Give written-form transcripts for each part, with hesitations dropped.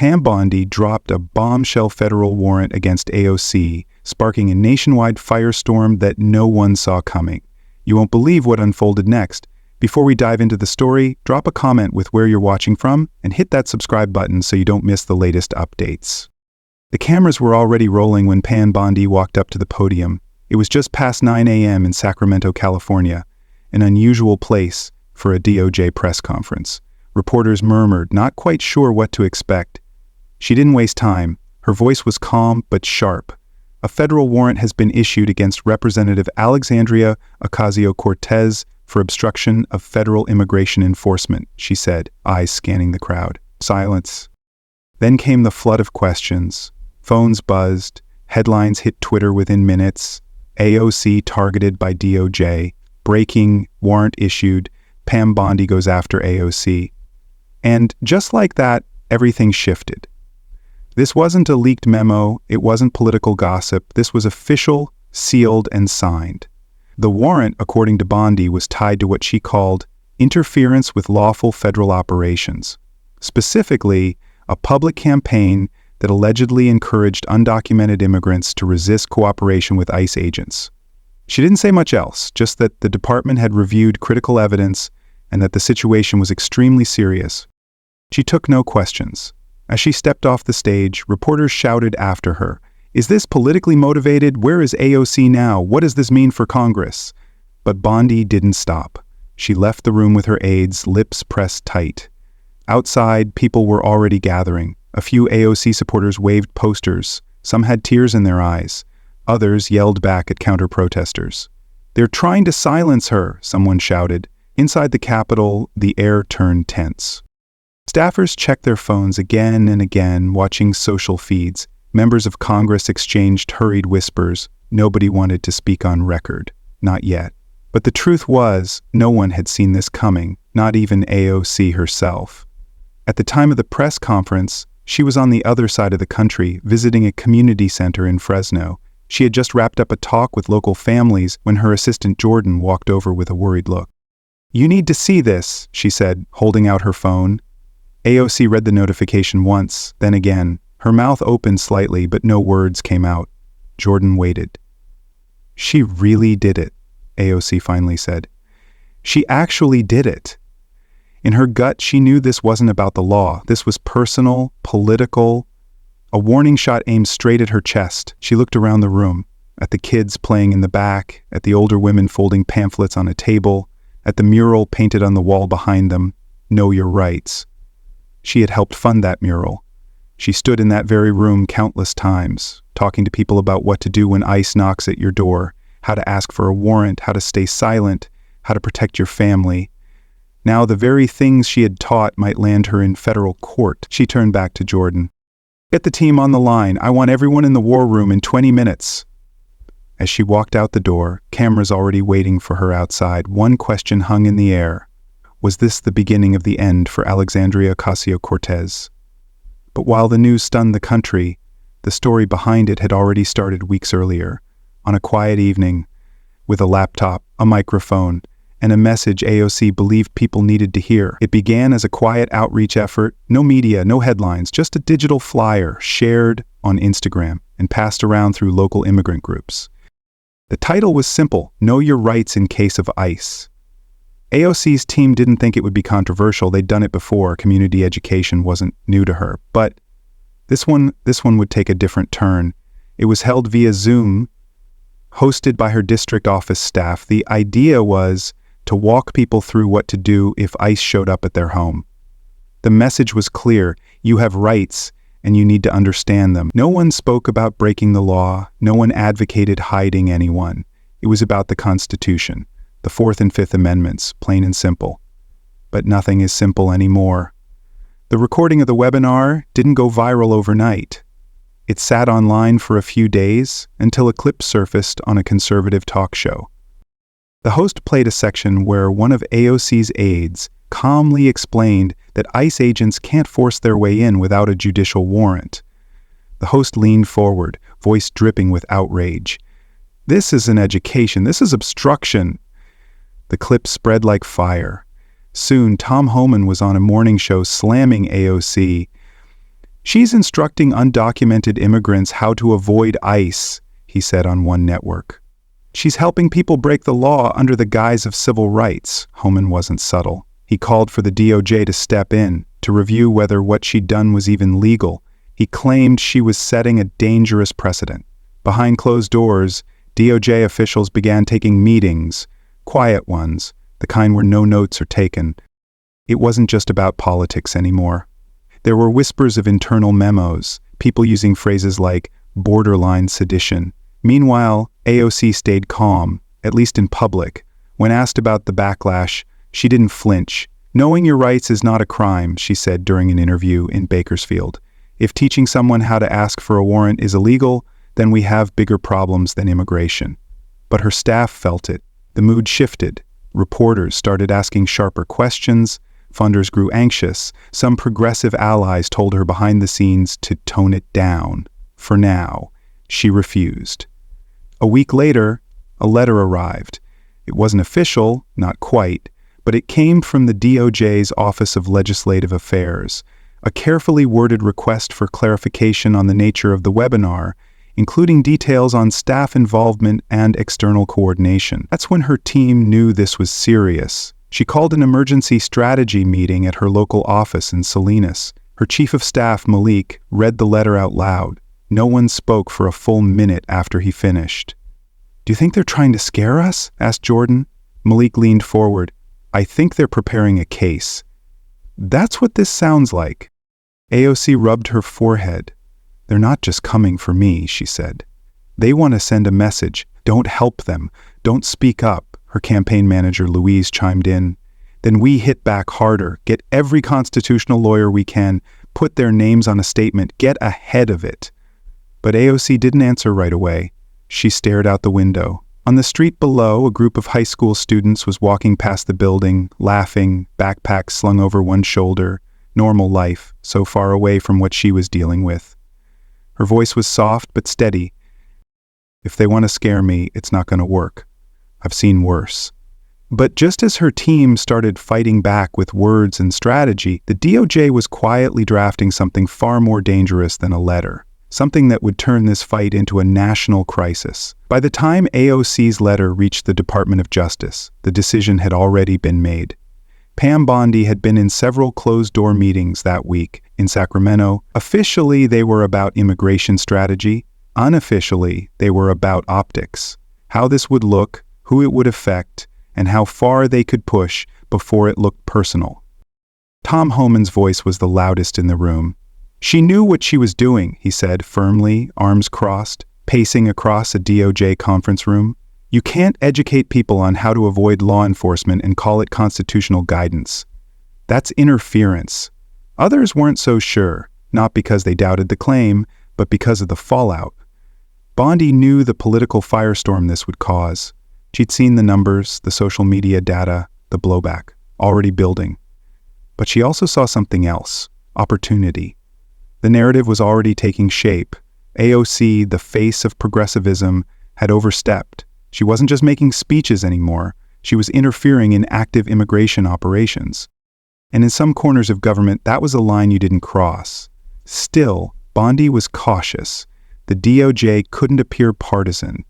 Pam Bondi dropped a bombshell federal warrant against AOC, sparking a nationwide firestorm that no one saw coming. You won't believe what unfolded next. Before we dive into the story, drop a comment with where you're watching from and hit that subscribe button so you don't miss the latest updates. The cameras were already rolling when Pam Bondi walked up to the podium. It was just past 9 a.m. in Sacramento, California, an unusual place for a DOJ press conference. Reporters murmured, not quite sure what to expect. She didn't waste time. Her voice was calm but sharp. A federal warrant has been issued against Representative Alexandria Ocasio-Cortez for obstruction of federal immigration enforcement, she said, eyes scanning the crowd. Silence. Then came the flood of questions. Phones buzzed. Headlines hit Twitter within minutes. AOC targeted by DOJ. Breaking, warrant issued. Pam Bondi goes after AOC. And just like that, everything shifted. This wasn't a leaked memo. It wasn't political gossip. This was official, sealed, and signed. The warrant, according to Bondi, was tied to what she called interference with lawful federal operations. Specifically, a public campaign that allegedly encouraged undocumented immigrants to resist cooperation with ICE agents. She didn't say much else, just that the department had reviewed critical evidence and that the situation was extremely serious. She took no questions. As she stepped off the stage, reporters shouted after her, "Is this politically motivated? Where is AOC now? What does this mean for Congress?" But Bondi didn't stop. She left the room with her aides, lips pressed tight. Outside, people were already gathering. A few AOC supporters waved posters. Some had tears in their eyes. Others yelled back at counter-protesters. "They're trying to silence her," someone shouted. Inside the Capitol, the air turned tense. Staffers checked their phones again and again, watching social feeds. Members of Congress exchanged hurried whispers. Nobody wanted to speak on record. Not yet. But the truth was, no one had seen this coming, not even AOC herself. At the time of the press conference, she was on the other side of the country, visiting a community center in Fresno. She had just wrapped up a talk with local families when her assistant Jordan walked over with a worried look. "You need to see this," she said, holding out her phone. AOC read the notification once, then again. Her mouth opened slightly, but no words came out. Jordan waited. "She really did it," AOC finally said. "She actually did it." In her gut, she knew this wasn't about the law. This was personal, political. A warning shot aimed straight at her chest. She looked around the room, at the kids playing in the back, at the older women folding pamphlets on a table, at the mural painted on the wall behind them, "Know Your Rights." She had helped fund that mural. She stood in that very room countless times, talking to people about what to do when ICE knocks at your door, how to ask for a warrant, how to stay silent, how to protect your family. Now the very things she had taught might land her in federal court. She turned back to Jordan. "Get the team on the line. I want everyone in the war room in 20 minutes. As she walked out the door, cameras already waiting for her outside, one question hung in the air. Was this the beginning of the end for Alexandria Ocasio-Cortez? But while the news stunned the country, the story behind it had already started weeks earlier, on a quiet evening, with a laptop, a microphone, and a message AOC believed people needed to hear. It began as a quiet outreach effort, no media, no headlines, just a digital flyer shared on Instagram and passed around through local immigrant groups. The title was simple, "Know Your Rights in Case of ICE." AOC's team didn't think it would be controversial. They'd done it before. Community education wasn't new to her. But this one would take a different turn. It was held via Zoom, hosted by her district office staff. The idea was to walk people through what to do if ICE showed up at their home. The message was clear. You have rights, and you need to understand them. No one spoke about breaking the law. No one advocated hiding anyone. It was about the Constitution. The Fourth and Fifth Amendments, plain and simple. But nothing is simple anymore. The recording of the webinar didn't go viral overnight. It sat online for a few days until a clip surfaced on a conservative talk show. The host played a section where one of AOC's aides calmly explained that ICE agents can't force their way in without a judicial warrant. The host leaned forward, voice dripping with outrage. "This is an education. This is obstruction." The clip spread like fire. Soon, Tom Homan was on a morning show slamming AOC. "She's instructing undocumented immigrants how to avoid ICE," he said on one network. "She's helping people break the law under the guise of civil rights." Homan wasn't subtle. He called for the DOJ to step in, to review whether what she'd done was even legal. He claimed she was setting a dangerous precedent. Behind closed doors, DOJ officials began taking meetings, quiet ones, the kind where no notes are taken. It wasn't just about politics anymore. There were whispers of internal memos, people using phrases like borderline sedition. Meanwhile, AOC stayed calm, at least in public. When asked about the backlash, she didn't flinch. "Knowing your rights is not a crime," she said during an interview in Bakersfield. "If teaching someone how to ask for a warrant is illegal, then we have bigger problems than immigration." But her staff felt it. The mood shifted. Reporters started asking sharper questions. Funders grew anxious. Some progressive allies told her behind the scenes to tone it down. For now, she refused. A week later, a letter arrived. It wasn't official, not quite, but it came from the DOJ's Office of Legislative Affairs, a carefully worded request for clarification on the nature of the webinar, including details on staff involvement and external coordination. That's when her team knew this was serious. She called an emergency strategy meeting at her local office in Salinas. Her chief of staff, Malik, read the letter out loud. No one spoke for a full minute after he finished. "Do you think they're trying to scare us?" asked Jordan. Malik leaned forward. "I think they're preparing a case." "That's what this sounds like." AOC rubbed her forehead. "They're not just coming for me," she said. "They want to send a message. Don't help them. Don't speak up," her campaign manager Louise chimed in. "Then we hit back harder, get every constitutional lawyer we can, put their names on a statement, get ahead of it." But AOC didn't answer right away. She stared out the window. On the street below, a group of high school students was walking past the building, laughing, backpacks slung over one shoulder. Normal life, so far away from what she was dealing with. Her voice was soft but steady. "If they want to scare me, it's not going to work. I've seen worse." But just as her team started fighting back with words and strategy, the DOJ was quietly drafting something far more dangerous than a letter. Something that would turn this fight into a national crisis. By the time AOC's letter reached the Department of Justice, the decision had already been made. Pam Bondi had been in several closed-door meetings that week in Sacramento. Officially, they were about immigration strategy. Unofficially, they were about optics. How this would look, who it would affect, and how far they could push before it looked personal. Tom Homan's voice was the loudest in the room. "She knew what she was doing," he said firmly, arms crossed, pacing across a DOJ conference room. "You can't educate people on how to avoid law enforcement and call it constitutional guidance. That's interference." Others weren't so sure, not because they doubted the claim, but because of the fallout. Bondi knew the political firestorm this would cause. She'd seen the numbers, the social media data, the blowback, already building. But she also saw something else, opportunity. The narrative was already taking shape. AOC, the face of progressivism, had overstepped. She wasn't just making speeches anymore. She was interfering in active immigration operations. And in some corners of government, that was a line you didn't cross. Still, Bondi was cautious. The DOJ couldn't appear partisan.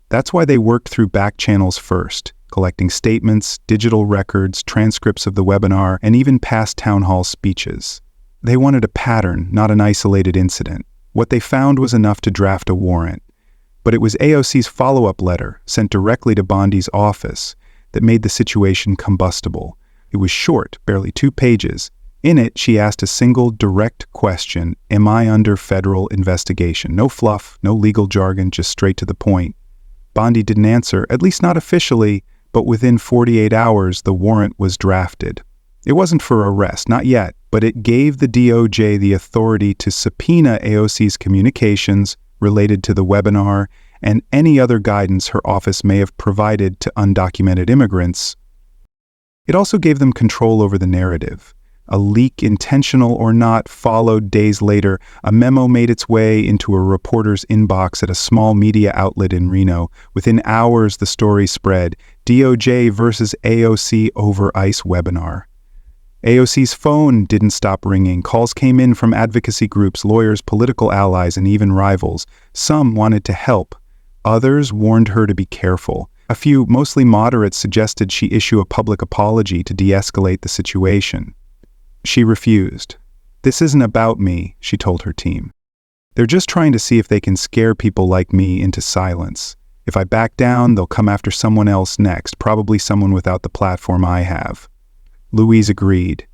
That's why they worked through back channels first, collecting statements, digital records, transcripts of the webinar, and even past town hall speeches. They wanted a pattern, not an isolated incident. What they found was enough to draft a warrant. But it was AOC's follow-up letter, sent directly to Bondi's office, that made the situation combustible. It was short, barely 2 pages. In it, she asked a single, direct question: "Am I under federal investigation?" No fluff, no legal jargon, just straight to the point. Bondi didn't answer, at least not officially, but within 48 hours, the warrant was drafted. It wasn't for arrest, not yet, but it gave the DOJ the authority to subpoena AOC's communications related to the webinar and any other guidance her office may have provided to undocumented immigrants. It also gave them control over the narrative. A leak, intentional or not, followed days later. A memo made its way into a reporter's inbox at a small media outlet in Reno. Within hours, the story spread: DOJ versus AOC over ICE webinar. AOC's phone didn't stop ringing. Calls came in from advocacy groups, lawyers, political allies, and even rivals. Some wanted to help. Others warned her to be careful. A few, mostly moderates, suggested she issue a public apology to de-escalate the situation. She refused. "This isn't about me," she told her team. "They're just trying to see if they can scare people like me into silence. If I back down, they'll come after someone else next, probably someone without the platform I have." Louise agreed.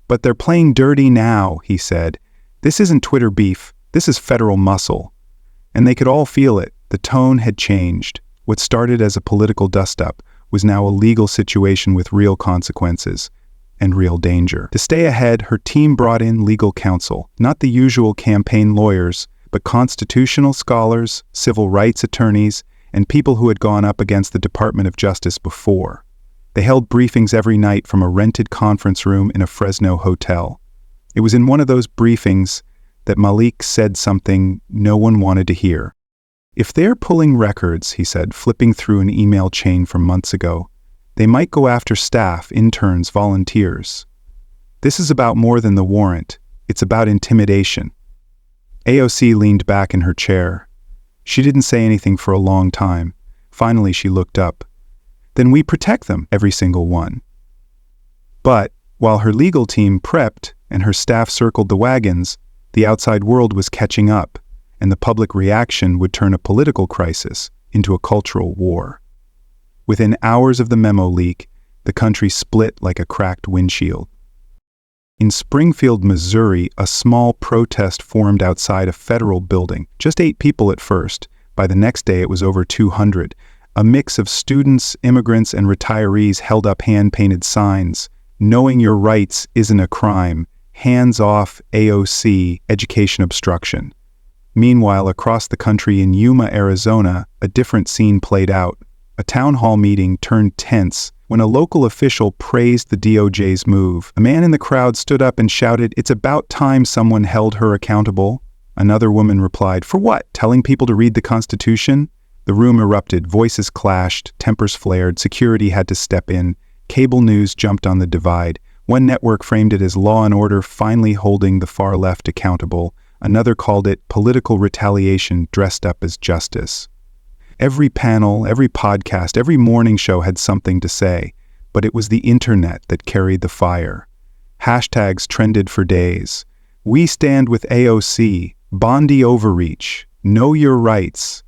"But they're playing dirty now," he said. "This isn't Twitter beef, this is federal muscle." And they could all feel it. The tone had changed. What started as a political dust-up was now a legal situation with real consequences and real danger. To stay ahead, her team brought in legal counsel, not the usual campaign lawyers, but constitutional scholars, civil rights attorneys, and people who had gone up against the Department of Justice before. They held briefings every night from a rented conference room in a Fresno hotel. It was in one of those briefings that Malik said something no one wanted to hear. "If they're pulling records," he said, flipping through an email chain from months ago, "they might go after staff, interns, volunteers. This is about more than the warrant. It's about intimidation." AOC leaned back in her chair. She didn't say anything for a long time. Finally, she looked up. "Then we protect them, every single one." But while her legal team prepped and her staff circled the wagons, the outside world was catching up, and the public reaction would turn a political crisis into a cultural war. Within hours of the memo leak, the country split like a cracked windshield. In Springfield, Missouri, a small protest formed outside a federal building. Just 8 people at first. By the next day, it was over 200. A mix of students, immigrants, and retirees held up hand-painted signs. "Knowing your rights isn't a crime. Hands off AOC, education obstruction." Meanwhile, across the country in Yuma, Arizona, a different scene played out. A town hall meeting turned tense when a local official praised the DOJ's move. A man in the crowd stood up and shouted, "It's about time someone held her accountable." Another woman replied, "For what? Telling people to read the Constitution?" The room erupted, voices clashed, tempers flared, security had to step in. Cable news jumped on the divide. One network framed it as law and order finally holding the far left accountable. Another called it political retaliation dressed up as justice. Every panel, every podcast, every morning show had something to say, but it was the internet that carried the fire. Hashtags trended for days. "We stand with AOC," "Bondi overreach," "Know your rights."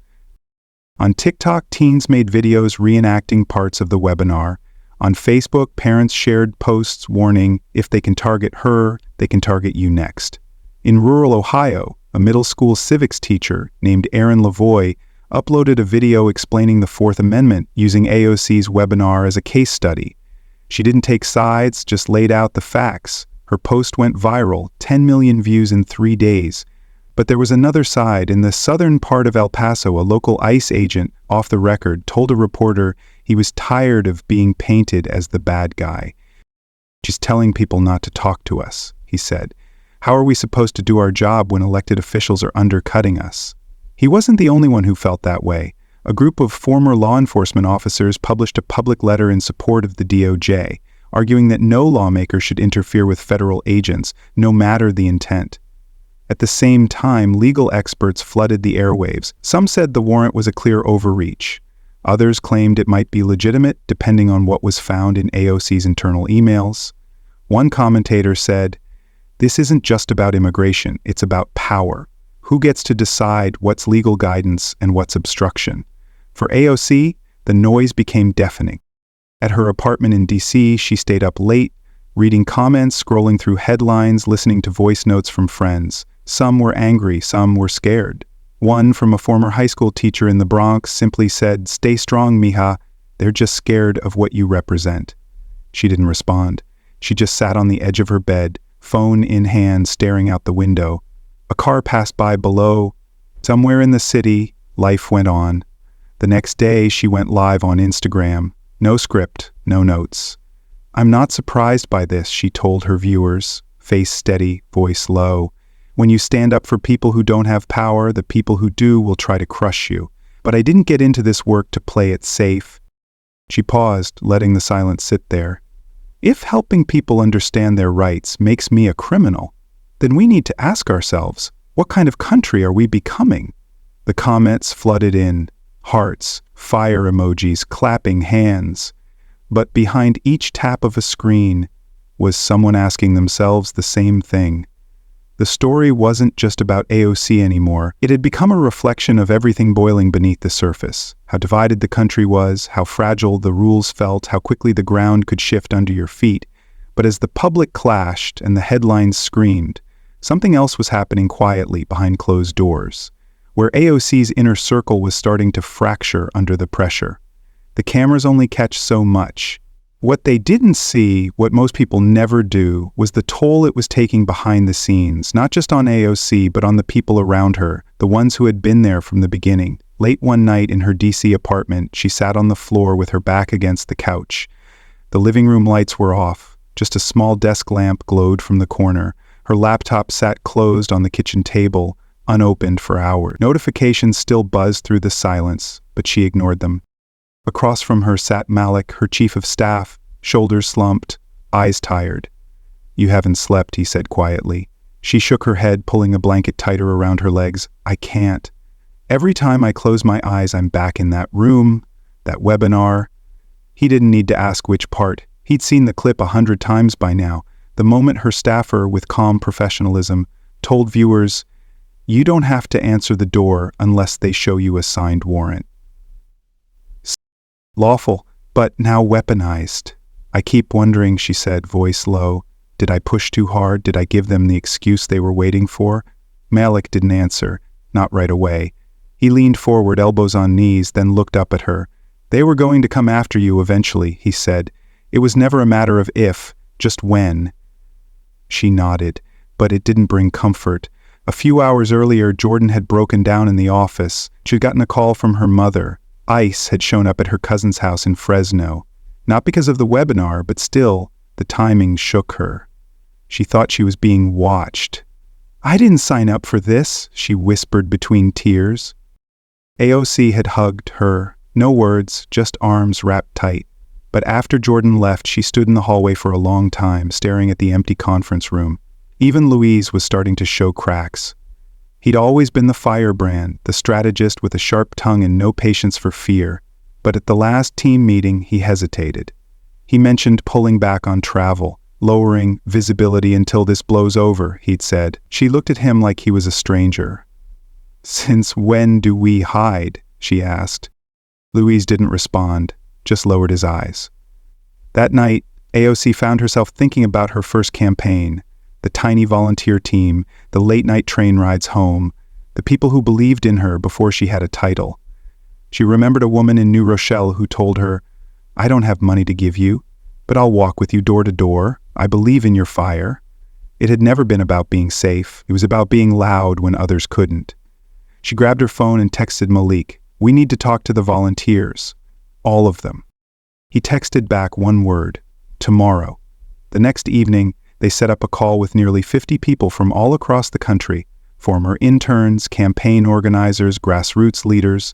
On TikTok, teens made videos reenacting parts of the webinar. On Facebook, parents shared posts warning, "If they can target her, they can target you next." In rural Ohio, a middle school civics teacher named Erin Lavoie uploaded a video explaining the Fourth Amendment using AOC's webinar as a case study. She didn't take sides, just laid out the facts. Her post went viral, 10 million views in 3 days. But there was another side. In the southern part of El Paso, a local ICE agent, off the record, told a reporter he was tired of being painted as the bad guy. "She's telling people not to talk to us," he said. "How are we supposed to do our job when elected officials are undercutting us?" He wasn't the only one who felt that way. A group of former law enforcement officers published a public letter in support of the DOJ, arguing that no lawmaker should interfere with federal agents, no matter the intent. At the same time, legal experts flooded the airwaves. Some said the warrant was a clear overreach. Others claimed it might be legitimate, depending on what was found in AOC's internal emails. One commentator said, "This isn't just about immigration, it's about power. Who gets to decide what's legal guidance and what's obstruction?" For AOC, the noise became deafening. At her apartment in DC, she stayed up late, reading comments, scrolling through headlines, listening to voice notes from friends. Some were angry, some were scared. One, from a former high school teacher in the Bronx, simply said, "Stay strong, mija. They're just scared of what you represent." She didn't respond. She just sat on the edge of her bed, phone in hand, staring out the window. A car passed by below. Somewhere in the city, life went on. The next day, she went live on Instagram. No script, no notes. "I'm not surprised by this," she told her viewers, face steady, voice low. "When you stand up for people who don't have power, the people who do will try to crush you. But I didn't get into this work to play it safe." She paused, letting the silence sit there. If helping people understand their rights makes me a criminal, then we need to ask ourselves, what kind of country are we becoming? The comments flooded in, hearts, fire emojis, clapping hands. But behind each tap of a screen was someone asking themselves the same thing. The story wasn't just about AOC anymore. It had become a reflection of everything boiling beneath the surface. How divided the country was, how fragile the rules felt, how quickly the ground could shift under your feet. But as the public clashed and the headlines screamed, something else was happening quietly behind closed doors, where AOC's inner circle was starting to fracture under the pressure. The cameras only catch so much. What they didn't see, what most people never do, was the toll it was taking behind the scenes, not just on AOC, but on the people around her, the ones who had been there from the beginning. Late one night in her DC apartment, she sat on the floor with her back against the couch. The living room lights were off. Just a small desk lamp glowed from the corner. Her laptop sat closed on the kitchen table, unopened for hours. Notifications still buzzed through the silence, but she ignored them. Across from her sat Malik, her chief of staff, shoulders slumped, eyes tired. "You haven't slept," he said quietly. She shook her head, pulling a blanket tighter around her legs. "I can't. Every time I close my eyes, I'm back in that room, that webinar." He didn't need to ask which part. He'd seen the clip 100 times by now. The moment her staffer, with calm professionalism, told viewers, "You don't have to answer the door unless they show you a signed warrant." Lawful, but now weaponized. "I keep wondering," she said, voice low. "Did I push too hard? Did I give them the excuse they were waiting for?" Malik didn't answer, not right away. He leaned forward, elbows on knees, then looked up at her. "They were going to come after you eventually," he said. "It was never a matter of if, just when." She nodded, but it didn't bring comfort. A few hours earlier, Jordan had broken down in the office. She'd gotten a call from her mother. ICE had shown up at her cousin's house in Fresno. Not because of the webinar, but still, the timing shook her. She thought she was being watched. "I didn't sign up for this," she whispered between tears. AOC had hugged her. No words, just arms wrapped tight. But after Jordan left, she stood in the hallway for a long time, staring at the empty conference room. Even Louise was starting to show cracks. He'd always been the firebrand, the strategist with a sharp tongue and no patience for fear. But at the last team meeting, he hesitated. He mentioned pulling back on travel, lowering visibility until this blows over, he'd said. She looked at him like he was a stranger. "Since when do we hide?" she asked. Louise didn't respond, just lowered his eyes. That night, AOC found herself thinking about her first campaign. The tiny volunteer team, the late-night train rides home, the people who believed in her before she had a title. She remembered a woman in New Rochelle who told her, "I don't have money to give you, but I'll walk with you door to door. I believe in your fire." It had never been about being safe. It was about being loud when others couldn't. She grabbed her phone and texted Malik, "We need to talk to the volunteers. All of them." He texted back one word, "Tomorrow." The next evening, they set up a call with nearly 50 people from all across the country, former interns, campaign organizers, grassroots leaders.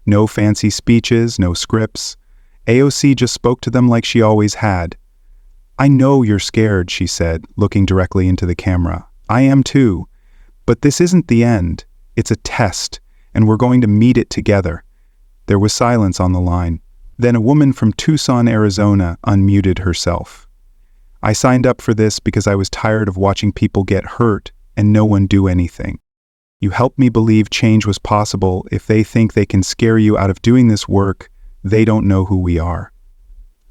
No fancy speeches, no scripts. AOC just spoke to them like she always had. "I know you're scared," she said, looking directly into the camera. "I am too. But this isn't the end. It's a test, and we're going to meet it together." There was silence on the line. Then a woman from Tucson, Arizona, unmuted herself. "I signed up for this because I was tired of watching people get hurt and no one do anything. You helped me believe change was possible. If they think they can scare you out of doing this work, they don't know who we are."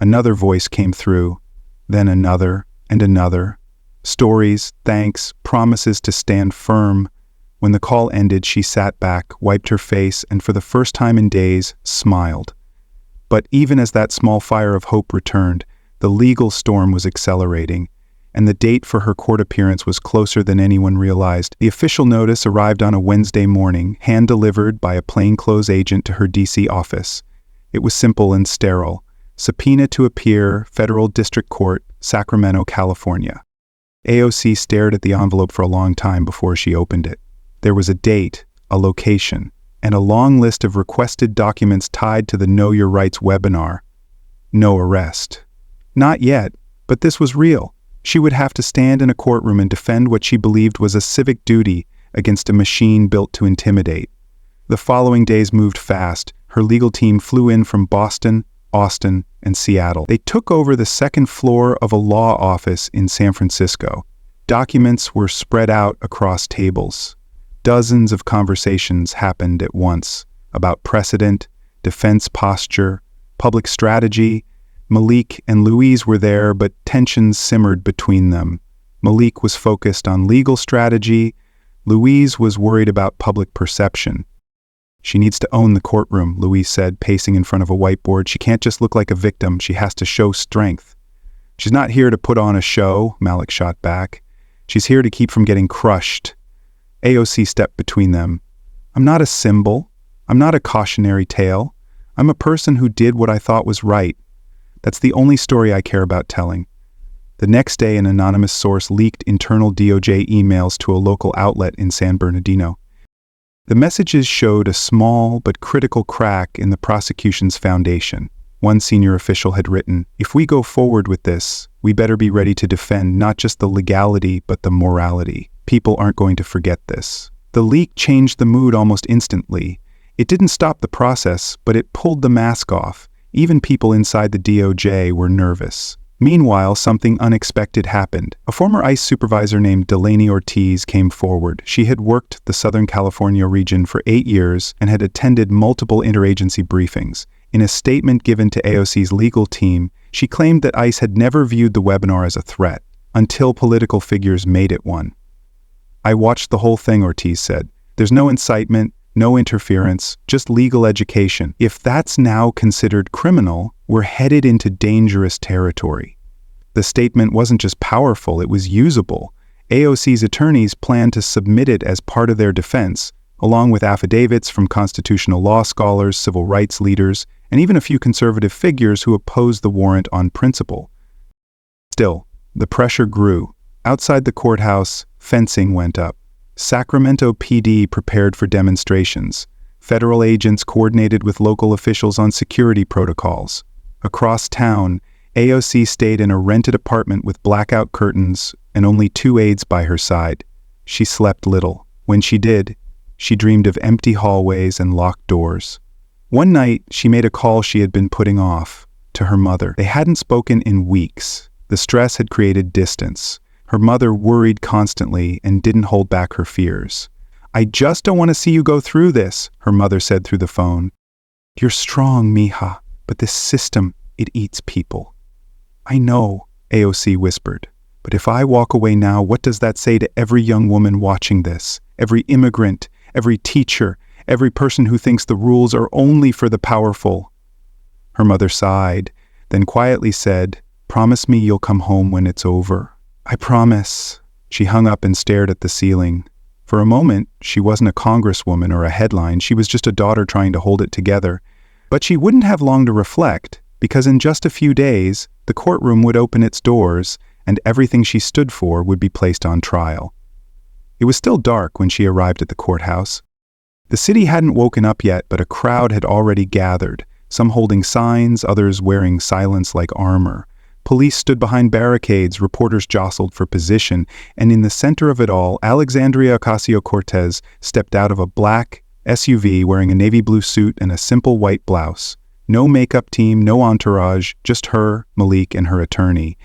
Another voice came through, then another and another. Stories, thanks, promises to stand firm. When the call ended, she sat back, wiped her face, and for the first time in days, smiled. But even as that small fire of hope returned, the legal storm was accelerating, and the date for her court appearance was closer than anyone realized. The official notice arrived on a Wednesday morning, hand-delivered by a plainclothes agent to her D.C. office. It was simple and sterile. Subpoena to appear, Federal District Court, Sacramento, California. AOC stared at the envelope for a long time before she opened it. There was a date, a location, and a long list of requested documents tied to the Know Your Rights webinar. No arrest. Not yet, But this was real. She would have to stand in a courtroom and defend what she believed was a civic duty against a machine built to intimidate. The following days moved fast. Her legal team flew in from Boston, Austin, and Seattle. They took over the second floor of a law office in San Francisco. Documents were spread out across tables. Dozens of conversations happened at once about precedent, defense posture, public strategy. Malik and Louise were there, but tensions simmered between them. Malik was focused on legal strategy. Louise was worried about public perception. "She needs to own the courtroom," Louise said, pacing in front of a whiteboard. "She can't just look like a victim. She has to show strength." "She's not here to put on a show," Malik shot back. "She's here to keep from getting crushed." AOC stepped between them. "I'm not a symbol. I'm not a cautionary tale. I'm a person who did what I thought was right. That's the only story I care about telling." The next day, an anonymous source leaked internal DOJ emails to a local outlet in San Bernardino. The messages showed a small but critical crack in the prosecution's foundation. One senior official had written, "If we go forward with this, we better be ready to defend not just the legality but the morality. People aren't going to forget this." The leak changed the mood almost instantly. It didn't stop the process, but it pulled the mask off. Even people inside the DOJ were nervous. Meanwhile, something unexpected happened. A former ICE supervisor named Delaney Ortiz came forward. She had worked the Southern California region for 8 years and had attended multiple interagency briefings. In a statement given to AOC's legal team, she claimed that ICE had never viewed the webinar as a threat, until political figures made it one. "I watched the whole thing," Ortiz said. "There's no incitement, no interference, just legal education. If that's now considered criminal, we're headed into dangerous territory." The statement wasn't just powerful, it was usable. AOC's attorneys planned to submit it as part of their defense, along with affidavits from constitutional law scholars, civil rights leaders, and even a few conservative figures who opposed the warrant on principle. Still, the pressure grew. Outside the courthouse, fencing went up. Sacramento PD prepared for demonstrations. Federal agents coordinated with local officials on security protocols. Across town, AOC stayed in a rented apartment with blackout curtains and only 2 aides by her side. She slept little. When she did, she dreamed of empty hallways and locked doors. One night, she made a call she had been putting off, to her mother. They hadn't spoken in weeks. The stress had created distance. Her mother worried constantly and didn't hold back her fears. "I just don't want to see you go through this," her mother said through the phone. "You're strong, mija, but this system, it eats people." "I know," AOC whispered. "But if I walk away now, what does that say to every young woman watching this? Every immigrant, every teacher, every person who thinks the rules are only for the powerful?" Her mother sighed, then quietly said, "Promise me you'll come home when it's over." "I promise." She hung up and stared at the ceiling. For a moment, she wasn't a congresswoman or a headline, she was just a daughter trying to hold it together. But she wouldn't have long to reflect, because in just a few days, the courtroom would open its doors, and everything she stood for would be placed on trial. It was still dark when she arrived at the courthouse. The city hadn't woken up yet, but a crowd had already gathered, some holding signs, others wearing silence like armor. Police stood behind barricades, reporters jostled for position, and in the center of it all, Alexandria Ocasio-Cortez stepped out of a black SUV wearing a navy blue suit and a simple white blouse. No makeup team, no entourage, just her, Malik, and her attorney.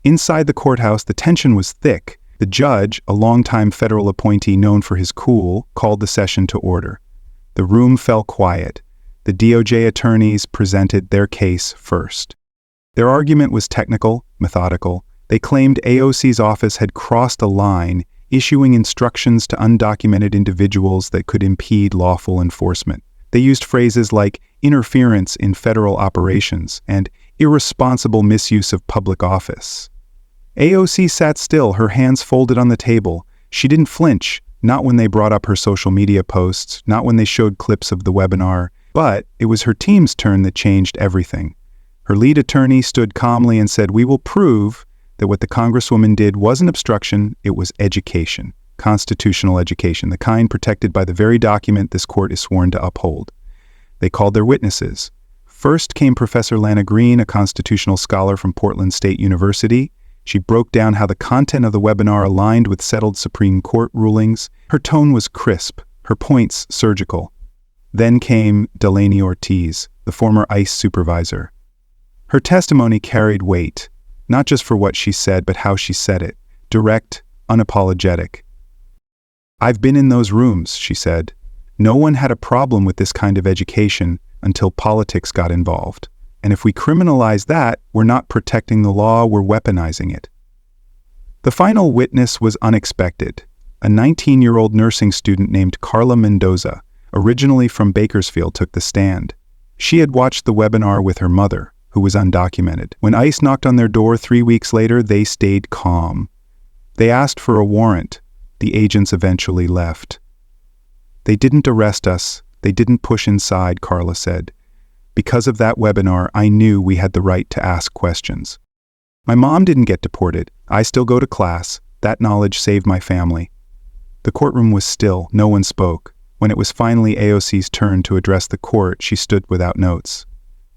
Inside the courthouse, the tension was thick. The judge, a longtime federal appointee known for his cool, called the session to order. The room fell quiet. The DOJ attorneys presented their case first. Their argument was technical, methodical. They claimed AOC's office had crossed a line, issuing instructions to undocumented individuals that could impede lawful enforcement. They used phrases like interference in federal operations and irresponsible misuse of public office. AOC sat still, her hands folded on the table. She didn't flinch, not when they brought up her social media posts, not when they showed clips of the webinar, but it was her team's turn that changed everything. Her lead attorney stood calmly and said, "We will prove that what the Congresswoman did wasn't obstruction, it was education, constitutional education, the kind protected by the very document this court is sworn to uphold." They called their witnesses. First came Professor Lana Green, a constitutional scholar from Portland State University. She broke down how the content of the webinar aligned with settled Supreme Court rulings. Her tone was crisp, her points surgical. Then came Delaney Ortiz, the former ICE supervisor. Her testimony carried weight, not just for what she said, but how she said it. Direct, unapologetic. "I've been in those rooms," she said. "No one had a problem with this kind of education until politics got involved. And if we criminalize that, we're not protecting the law, we're weaponizing it." The final witness was unexpected. A 19-year-old nursing student named Carla Mendoza, originally from Bakersfield, took the stand. She had watched the webinar with her mother, who was undocumented. When ICE knocked on their door 3 weeks later, they stayed calm. They asked for a warrant. The agents eventually left. "They didn't arrest us. They didn't push inside," Carla said. "Because of that webinar, I knew we had the right to ask questions. My mom didn't get deported. I still go to class. That knowledge saved my family." The courtroom was still. No one spoke. When it was finally AOC's turn to address the court, she stood without notes.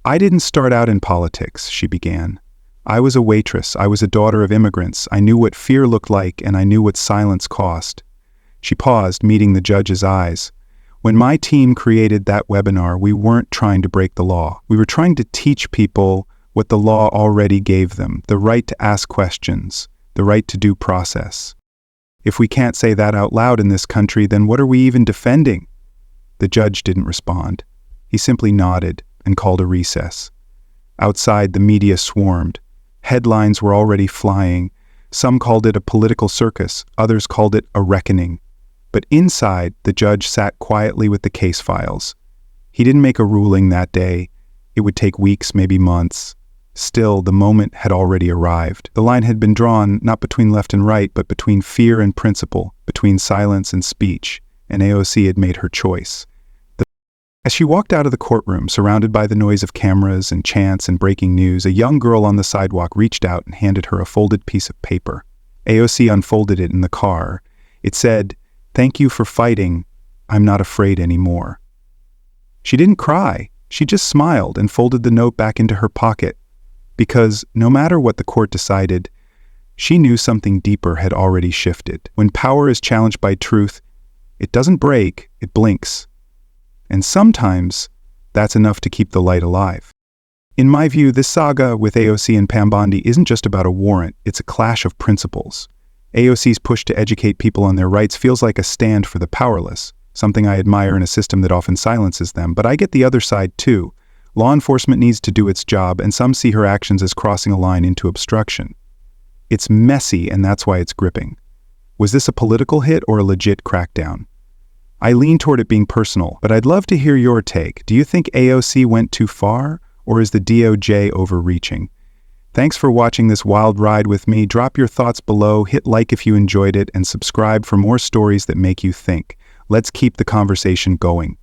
"I didn't start out in politics," she began. "I was a waitress. I was a daughter of immigrants. I knew what fear looked like, and I knew what silence cost." She paused, meeting the judge's eyes. "When my team created that webinar, we weren't trying to break the law. We were trying to teach people what the law already gave them, the right to ask questions, the right to due process. If we can't say that out loud in this country, then what are we even defending?" The judge didn't respond. He simply nodded and called a recess. Outside, the media swarmed. Headlines were already flying. Some called it a political circus, others called it a reckoning. But inside, the judge sat quietly with the case files. He didn't make a ruling that day. It would take weeks, maybe months. Still, the moment had already arrived. The line had been drawn not between left and right, but between fear and principle, between silence and speech, and AOC had made her choice. As she walked out of the courtroom, surrounded by the noise of cameras and chants and breaking news, a young girl on the sidewalk reached out and handed her a folded piece of paper. AOC unfolded it in the car. It said, "Thank you for fighting. I'm not afraid anymore." She didn't cry. She just smiled and folded the note back into her pocket. Because no matter what the court decided, she knew something deeper had already shifted. When power is challenged by truth, it doesn't break, it blinks. And sometimes, that's enough to keep the light alive. In my view, this saga with AOC and Pam Bondi isn't just about a warrant, it's a clash of principles. AOC's push to educate people on their rights feels like a stand for the powerless, something I admire in a system that often silences them, but I get the other side too. Law enforcement needs to do its job, and some see her actions as crossing a line into obstruction. It's messy, and that's why it's gripping. Was this a political hit or a legit crackdown? I lean toward it being personal, but I'd love to hear your take. Do you think AOC went too far, or is the DOJ overreaching? Thanks for watching this wild ride with me. Drop your thoughts below, hit like if you enjoyed it, and subscribe for more stories that make you think. Let's keep the conversation going.